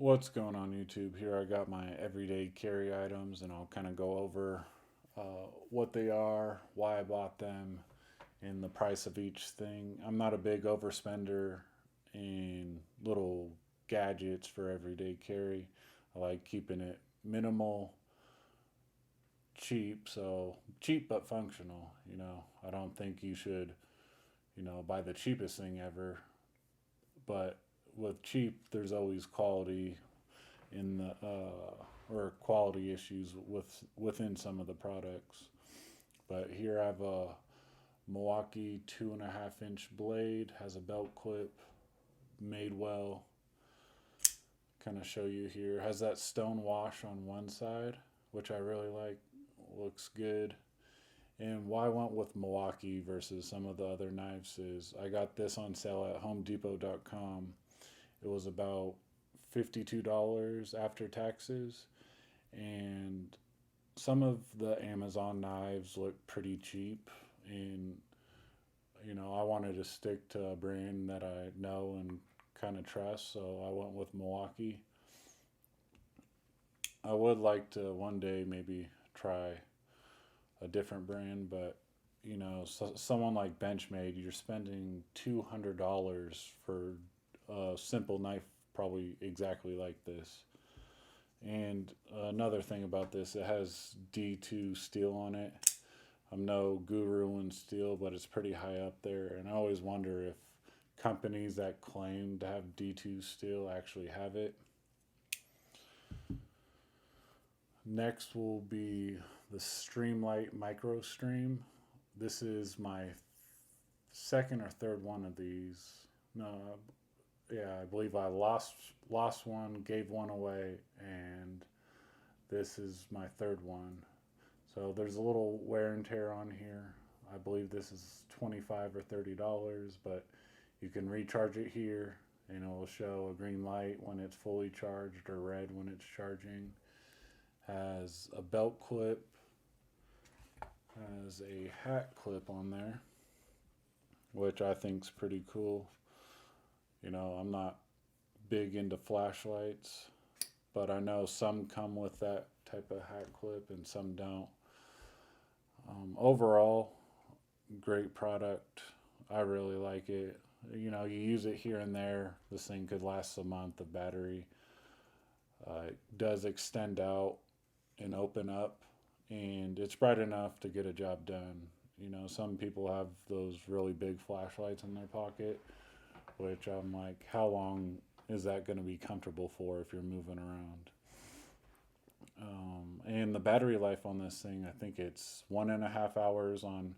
What's going on YouTube? Here I got my everyday carry items and I'll kind of go over what they are, why I bought them, and the price of each thing. I'm not a big overspender in little gadgets for everyday carry. I like keeping it minimal, cheap, so cheap but functional. I don't think you should, buy the cheapest thing ever, but with cheap, there's always quality in the or quality issues within some of the products. But here I have a Milwaukee 2.5 inch blade, has a belt clip, made well. Kind of show you here. Has that stone wash on one side, which I really like. Looks good. And why I went with Milwaukee versus some of the other knives is I got this on sale at HomeDepot.com. It was about $52 after taxes, and some of the Amazon knives look pretty cheap. And I wanted to stick to a brand that I know and kind of trust, so I went with Milwaukee. I would like to one day maybe try a different brand, but someone like Benchmade, you're spending $200 for a simple knife, probably exactly like this. And another thing about this, it has D2 steel on it. I'm no guru in steel, but it's pretty high up there. And I always wonder if companies that claim to have D2 steel actually have it. Next will be the Streamlight Micro Stream. This is my second or third one of these. No, yeah, I believe I lost one, gave one away, and this is my third one. So there's a little wear and tear on here. I believe this is $25 or $30, but you can recharge it here, and it will show a green light when it's fully charged or red when it's charging. Has a belt clip, has a hat clip on there, which I think is pretty cool. I'm not big into flashlights, but I know some come with that type of hat clip and some don't. Overall, great product. I really like it. You use it here and there. This thing could last a month of battery. It does extend out and open up, and it's bright enough to get a job done. Some people have those really big flashlights in their pocket, which I'm like, how long is that going to be comfortable for if you're moving around? And the battery life on this thing, I think it's 1.5 hours on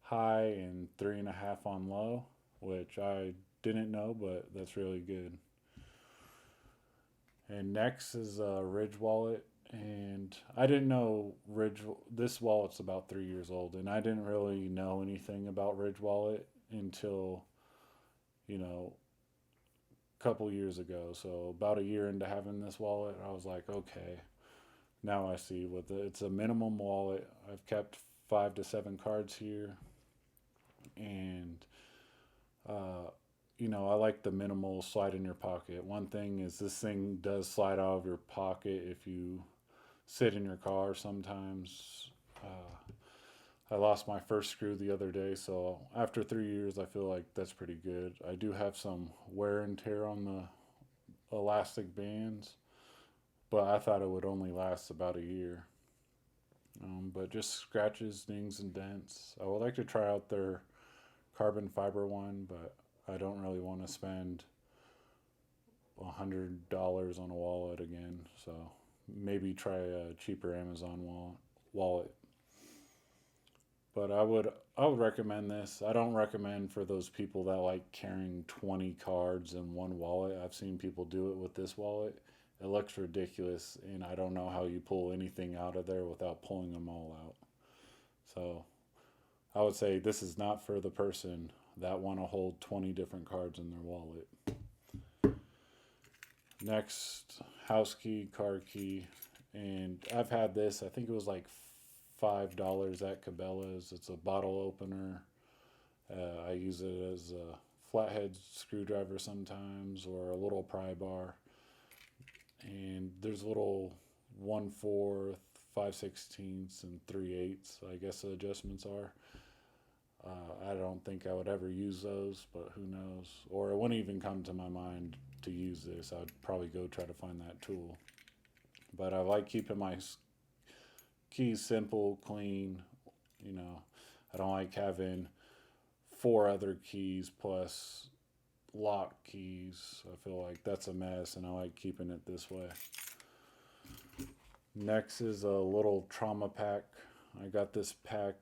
high and 3.5 on low, which I didn't know, but that's really good. And next is a Ridge wallet, and I didn't know Ridge. This wallet's about 3 years old, and I didn't really know anything about Ridge wallet until a couple years ago. So about a year into having this wallet, I was like, okay, now I see what it's a minimum wallet. I've kept 5 to 7 cards here, and I like the minimal slide in your pocket. One thing is this thing does slide out of your pocket if you sit in your car sometimes. I lost my first screw the other day, so after 3 years, I feel like that's pretty good. I do have some wear and tear on the elastic bands, but I thought it would only last about a year. But just scratches, dings, and dents. I would like to try out their carbon fiber one, but I don't really want to spend $100 on a wallet again. So maybe try a cheaper Amazon wallet. But I would recommend this. I don't recommend for those people that like carrying 20 cards in one wallet. I've seen people do it with this wallet. It looks ridiculous, and I don't know how you pull anything out of there without pulling them all out. So I would say this is not for the person that want to hold 20 different cards in their wallet. Next, house key, car key, and I've had this. I think it was like $5 at Cabela's. It's a bottle opener. I use it as a flathead screwdriver sometimes, or a little pry bar. and there's little 1/4, 5/16, and 3/8, I guess the adjustments are. I don't think I would ever use those, but who knows? Or it wouldn't even come to my mind to use this. I'd probably go try to find that tool. But I like keeping my keys simple, clean. You know, I don't like having 4 other keys plus lock keys. I feel like that's a mess, and I like keeping it this way. Next is a little trauma pack. I got this pack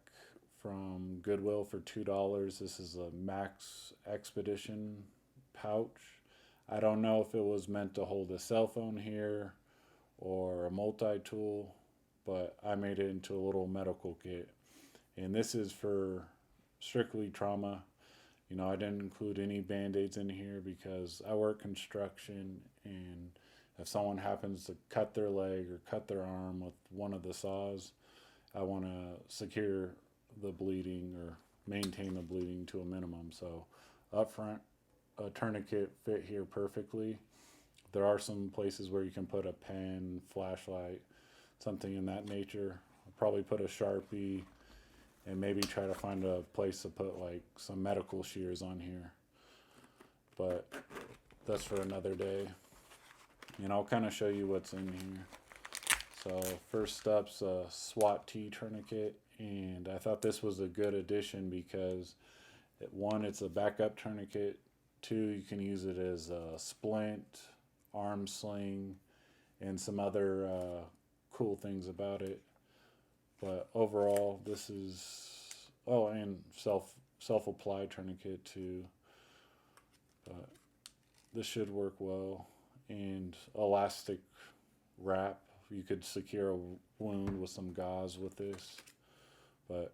from Goodwill for $2. This is a Max Expedition pouch. I don't know if it was meant to hold a cell phone here or a multi-tool, but I made it into a little medical kit. And this is for strictly trauma. You know, I didn't include any band-aids in here because I work construction, and if someone happens to cut their leg or cut their arm with one of the saws, I want to secure the bleeding or maintain the bleeding to a minimum. So up front, a tourniquet fit here perfectly. There are some places where you can put a pen, flashlight, something in that nature. I'll probably put a Sharpie and maybe try to find a place to put like some medical shears on here. But that's for another day. And I'll kind of show you what's in here. So first up's a SWAT T tourniquet, and I thought this was a good addition because one, it's a backup tourniquet. 2, you can use it as a splint, arm sling, and some other cool things about it. But overall, this is, oh, and self-apply tourniquet too. But this should work well. And elastic wrap. You could secure a wound with some gauze with this. But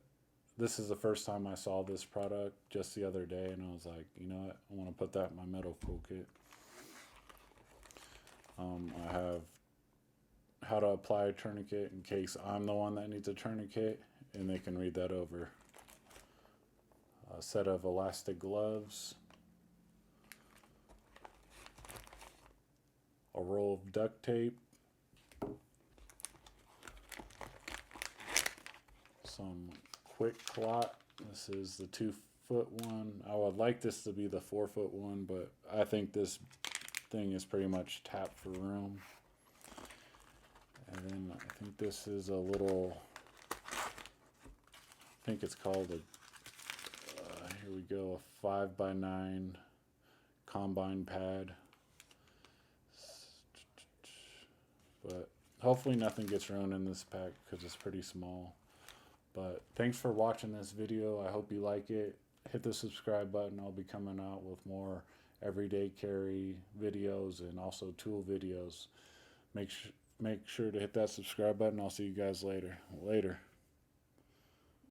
this is the first time I saw this product just the other day, and I was like, you know what, I want to put that in my medical kit. I have how to apply a tourniquet in case I'm the one that needs a tourniquet, and they can read that over. A set of elastic gloves, a roll of duct tape, some quick clot. This is the 2-foot one. I would like this to be the 4-foot one, but I think this thing is pretty much tapped for room. And then I think this is a little, I think it's called a, here we go, a 5x9 combine pad. But hopefully nothing gets ruined in this pack because it's pretty small. But thanks for watching this video. I hope you like it. Hit the subscribe button. I'll be coming out with more everyday carry videos and also tool videos. Make sure to hit that subscribe button. I'll see you guys later.